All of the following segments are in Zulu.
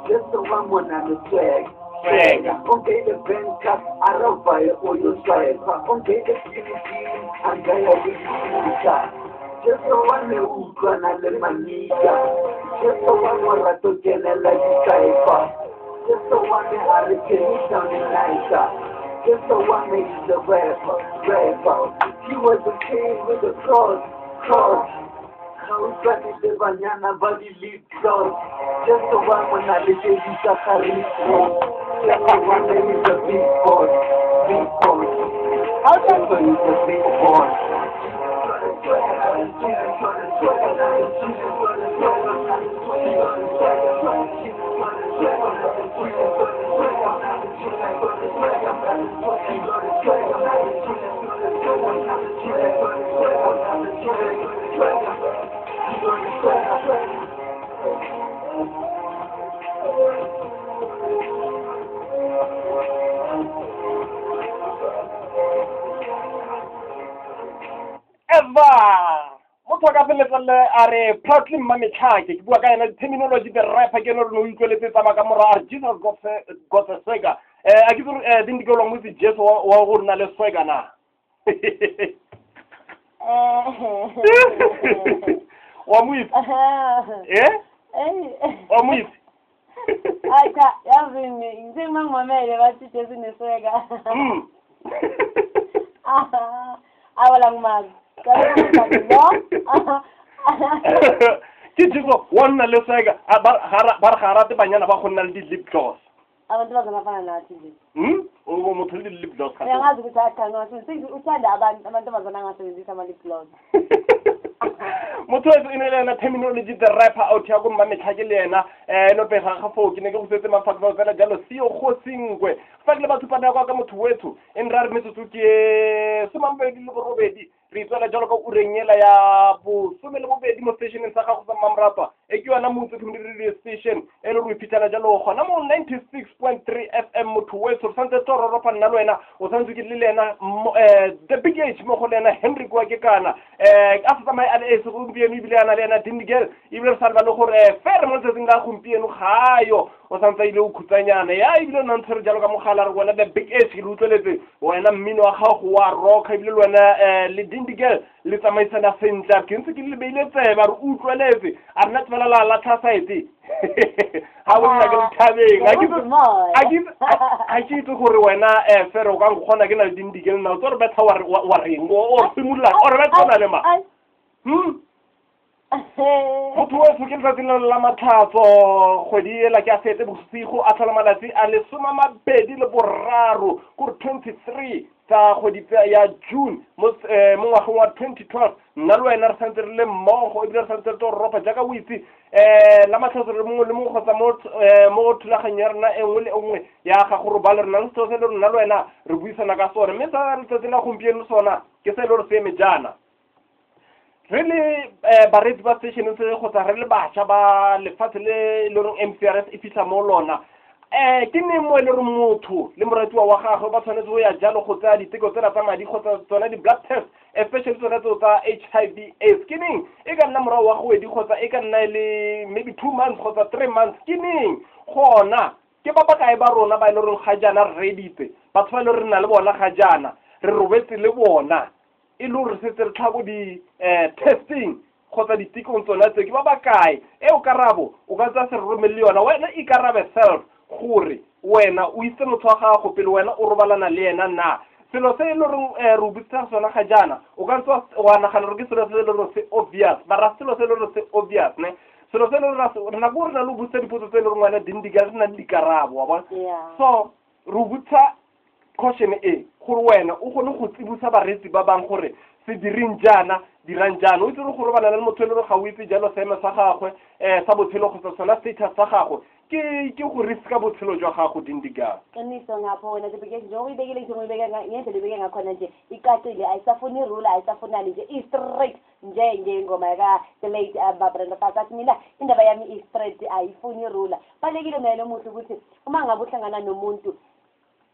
Just the one on the flag. Flag. Okay, the Ben Cup, I don't buy it for your side. Okay, the PDP, and I have it. Just the one who can Alemania. Just the one who has to get a life. Just the one that has a kidney down in Niger. Just the one that is the rapper. He was the king with the cross. Kausani the banyana body lead cross. Just the one when I live in Charisma. Just the one that is the big boss. How can you is the big boss? motho ka feletselle a re proudly Mamechake ke bua ka ena terminology the rapper ke no re no utlweletse tsama ka mora Jesus got a swagger a ke re dindikelo mo se Jesu wa go nna le swagger na wa muitsi wa muitsi Acha yazini nje mangomele bathi Jesu neswega awala ngumazi ke Jesu wa nna le swagger ba ga rate banyana ba go nna le lip gloss abantu bazonafana nathi nje o motho le lip gloss ka uyazi ukuthi akhanga sithi uthanda abantu bazona ngasebenzisa ama lip gloss motho o inelena terminology the rapper out ya go Mamechake le yena no pega ga fo ke ne ke go setse mafaka tsela jalo sio go singwe fa ke le batho pana ka motho wethu en ra re metsotso ke semambedi le borobedi re tsela jalo ka urenyela ya bo somele bobedi mo stationeng sa gago sa Mamrapa e ke yona motse community station e le re ipitala jalo gona mo 96.3 FM motho wethu santse tororopa nna le wena o santse ke le lena the big age mo go lena Henry kwa ke kana a se tsamaya a se go mpieno ibile ana le ena Dindigel ibile sa ba le gore fair mo tseng la gompieno gayo o santse ile o khutsanyana ya ibile nna ntse re jalo ka mogala re bona the big age ke lutleletse wena mmino wa gago wa rock ibile wena le Dindigel le tsamaisana sentle ke ntse ke le beile tseba re utlweletse a rena tsela la tlhasaetse ha bona ke thabeng a ke itse gore wena fair o ka ngona ke na le Dindigel na o tsore betha wa reng o simula o re betha le ma motho wethu ke letsatsi la matlhatso kgwedi ela ke a setse bosigo a tlhola malatsi a le 23 kore 23 tsa kgwedi ya June mo ngwageng wa 2012 nna le wena re santse re le mmogo ebile re santse re to ropa jaaka o itse la matlhatso re mongwe le mongwe kgotsa mo thulaganyong ya rena e nngwe le nngwe ya ga gore ba le rena le setho se le rena le wena re buisana ka sone mme sa letsatsi la gompieno sona ke se le re se eme jana re le baretsi ba station se kgotsa re le batšha ba lefatshe le loreng MCRS e fitla mo lona ke ne mo le re motho le moratiwa wa gagwe ba tshwanetse go ya jalo go tsaya diteko tsena tsa madi kgotsa tsona di-blood test especially tsona tseo tsa HIV AIDS ke neng e ka nna morago wa kgwedi kgotsa e ka nna le maybe 2 months kgotsa 3 months ke neng gona ke ba bakae ba rona ba ile re ga jana re reditse batho ba ile re na le bona ga jana re robetse le bona e le re setse re tlhabo di-testing kgotsa ditikong tsona tse ke ba bakae e o karabo o ka tsa se re romelle yona wena e karabe self gore wena o itse motho wa gago pele wena o robalana le yena na selo se e le re botsa sona ga jana o ka ntse wa nagana re ke selo se le re se obvious bara selo se le re se obvious ne selo se le re na go re na le botsa dipotso tse le re ngwana Dindigel se na le dikarabo wa bona so re botsa question e gore wena o gone go tsibusa baretsi ba bang gore se direng jana dirang jana o itse re gore bana le motho le re ga o itse jalo seeme sa gagwe sa botshelo go sona status sa gagwe ke go riska botshelo jwa gago Dindigel qiniso ngapho wena dibeke nje uyibekile nje uyibeka ngendlela ibeke ngakhona nje icacile ayisafuni rule ayisafuna nje i straight nje ngizwe ngengoma the late Brenda Fassie athi mina indaba yami i-straight ayifuni irula balekile mele umuntu ukuthi uma ngabe uhlangana nomuntu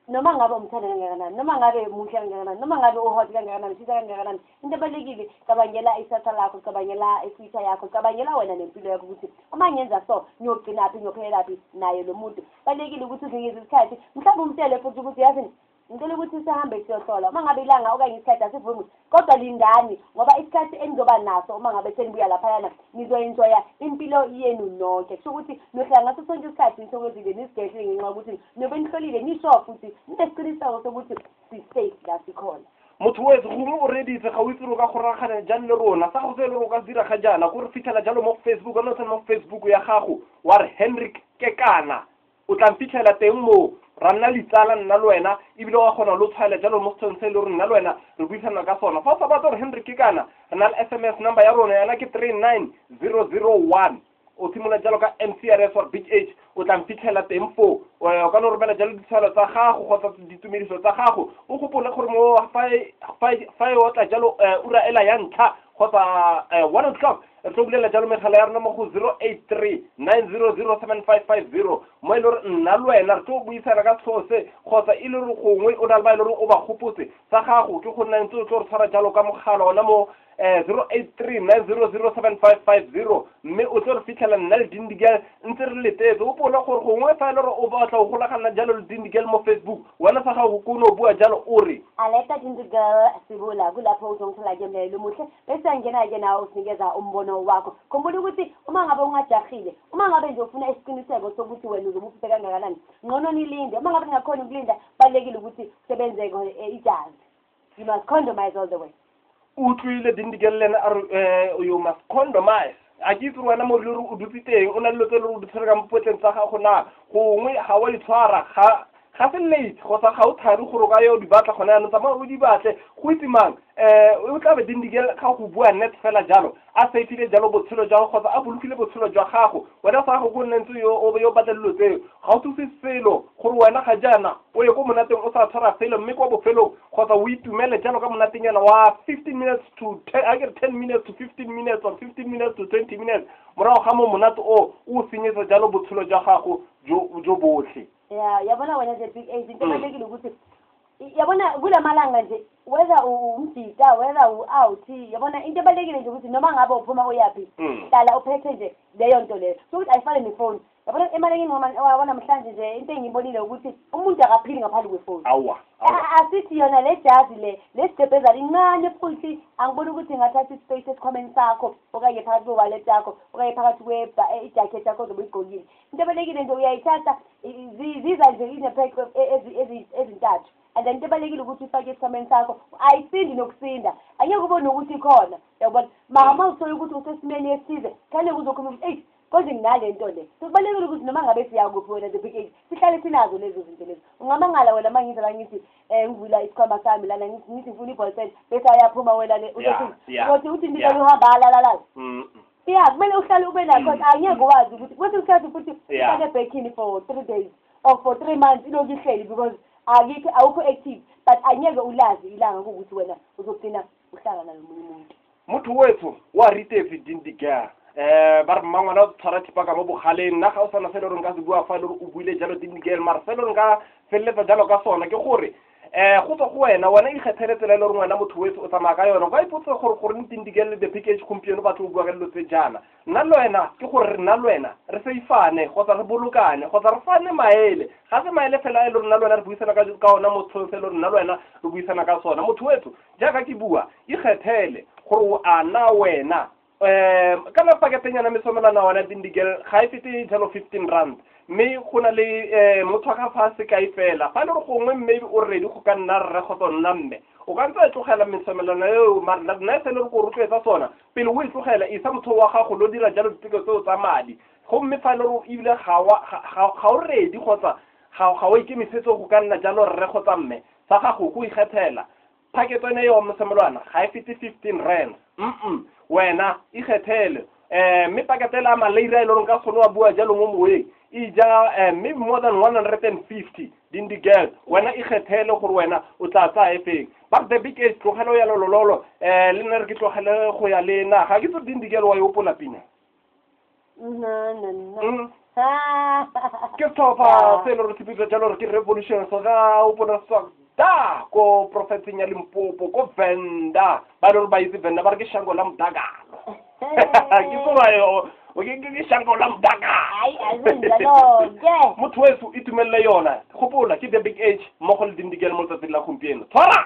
noma ngabe umthanda kangakanani noma ngabe muhle kangakanani noma ngabe uhot kangakanani sisa kangakanani into ebalekile cabangela isatha lakho cabangela ifuture yakho cabangela wena nempilo yakho ukuthi uma ngenza so ngiyogcina phi ngiyophelela phi naye lo muntu balekile ukuthi uzingize isikhathi mhlawumbe umtshele futhi ukuthi yazi ngicela ukuthi sihambe siyohlola uma ngabe ilanga okanye isikhathi asivumi kodwa lindani ngoba isikhathi enizoba naso uma ngabe senibuya laphayana nizoenjoya impilo yenu nonke kusho ukuthi nohlala ngaso sonke isikhathi nisokwezile nisigehle ngenxa yokuthi nobe nihlolile nisho futhi nitesiqiniseko sokuthi si-safe la sikhona motho wethu gongwe o reditse ga o itse ka go ragana jang le rona sa go se le go ka dira ga jana gore fitlhela jalo mo Facebook o tsena mo Facebook ya gago wa re Hendrik Kekana o tla mfitlhela teng mo ra nna letsala nna le wena ebile wa kgona lo tshwaela jalo mo setsong se le gore nna le wena re buisana ka sona fa o sa batla gore Hendrik Kekana re na le SMS number ya rona yana ke 39001 o tshimola jalo ka MCRS or BH o tla mfitlhela teng fo o ka no romela jalo ditshwalo tsa gago kgotsa ditumediso tsa gago o gopole gore mo fa o tla jalo ura ela ya ntlha kgotsa 1 o'clock re tlo bulela jalo megala ya rona mo go 083-900-7550 mo e le gore nna le wena re tlo buisana ka tshose kgotsa e le gore gongwe o na le ba e le gore o ba gopotse sa gago ke go nna ntse o tlo re tshwara jalo ka mogala ona mo 083-900-7550 mme o tlo re fitlhela nna le Dindigel ntse re letetse o pola gore gongwe fa e le gore o batla go golagana jalo le Dindigel mo Facebook wena sa gago ko no bua jalo o re aleta Dindigel sibula kulapho uzongithola ke mlelo muhle bese angena ke nawe usinikeza umbono wakho khumbula ukuthi uma ngabe ungajahile uma ngabe nje ufuna isiqiniseko sokuthi wena uzomufisa kangakanani ngcono nilinde uma ngabe ningakhona ukulinda balekile ukuthi usebenzeke ijazi you must condomize all the way utlwile Dindigel lena you must condomize a ke itse wena mo le o dutse teng o na le lotse le o dutse ka mpotleng tsa gago na gongwe ga wa di tshwara ga se late kgotsa ga o thari gore ka yo di batla gona yana tsamaya o di batle go itse mang o tla be Dindigel ga go bua net fela jalo a sa ifile jalo botshelo jwa kgotsa a bolokile botshelo jwa gago wena sa gago go nne ntse yo batla dilo tseo ga o thuse selo gore wena ga jana o ye ko monateng o sa tshwara felo mme kwa bofelong kgotsa o itumele jalo ka monateng yana wa 15 minutes to 10 minutes to 15 minutes or 15 minutes to 20 minutes morago ga mo monate o senyetsa jalo botshelo jwa gago jo botlhe yabona wena the big age into ebalekile ukuthi yabona kula malanga nje whether umdita whether u-out yabona into ebalekile nje ukuthi noma ngabe uphuma uyapi hlala uphethe nje leyo nto leyo sokuthi ayifane nefoni yabona emalekeni wanamhlanje nje into engiyibonile ukuthi umuntu akaphili ngaphandle kwefoni asithi yona le jazi le stepeza lincane futhi angiboni ukuthi ngathatha ispace esikhwameni sakho okanye phakathi kwe-wallet yakho okanye phakathi kwe-jacket yakho ozobe uyigqokile into ebalekile nje uyayithatha ziza nje inepheko ezintathu and then into ebalekile ukuthi ufake esikhwameni sakho ayisindi nokusinda angeke ubone ukuthi ikhona yabona uma uthole ukuthi usesimeni esithize khane kuzokhuluma ukuthi eyi konje nginale nto le kubalekile ukuthi noma ngabe siyakuphi wena the big age sihlale sinazo lezo zinto lezo ungamangala wena uma ngizela ngithi ngivula isikhwama sami lana ngithi ngifuna i-ballpen bese ayaphuma wena le uthi ndikele uhamba alalala kumele uhlale ube nakho angeke uwazi ukuthi kwesinye isikhathi futhi ufake ebhekini for 3 days or for 3 months ilokhu ihleli because awukho active but angeke ulazi ilanga ukuthi wena uzogcina uhlangana nomunye motho wethu wa Ritefi Dindigel ba re mmangwana o tshwara thipa ka mo bogaleng nna ga o sana fela gore nka se bua fa le o buile jalo Dindigel mara fela gore nka feleletsa jalo ka sona ke gore go tswa go wena ikgethele tsela le gore wena motho wethu o tsamaya ka yona ka ipotse gore Dindigel the package gompieno batho o bua ka dilo tse jana nna le wena ke gore nna le wena re seifane kgotsa re bolokane kgotsa re fane maele ga se maele fela e le gore nna le wena re buisana ka ona motho fela gore nna le wena re buisana ka sona motho wethu jaaka ke bua ikgethele gore a na wena ka na paketenyana mesomelana wana Dindigel ga e fete jalo 15 rand mme go na le motho ka fa se kae fela fa le go gongwe maybe o ready go ka nna rre go nna mme o ka ntse tlogela mesomelana eo mara nna se le go rutletsa sona pele o itlogela isa motho wa gago lo dira jalo diteko tseo tsa madi go mme fa le go ibile ga o ready gotsa ga o ikemisetso go ka nna jalo rre go tsa mme sa gago go ikgethela paketone yo mosemelwana ga e fete 15 rand wena ikgethele mme paketela maleira ile ka sone wa bua jalo mo moeng ija maybe more than 150 dindigel wena ikgethele gore wena o tla tsa efeng but the big age tlogelo ya lololo le nna re ke tlogele go ya le na ga ke tso dindigel wa yo pola pina ke thopa se lo re tsipitse jalo re ke revolution so ga o bona so da ko profetseng ya Limpopo ko Venda ba lo ba itse Venda ba re ke shango la mdagalo ke so ba yo o ke shango la mdagalo ai azenjalo ke motho weso itumelle yona gopola ke the big age mo go le dindigel mo tsatsing la gompieno tshwara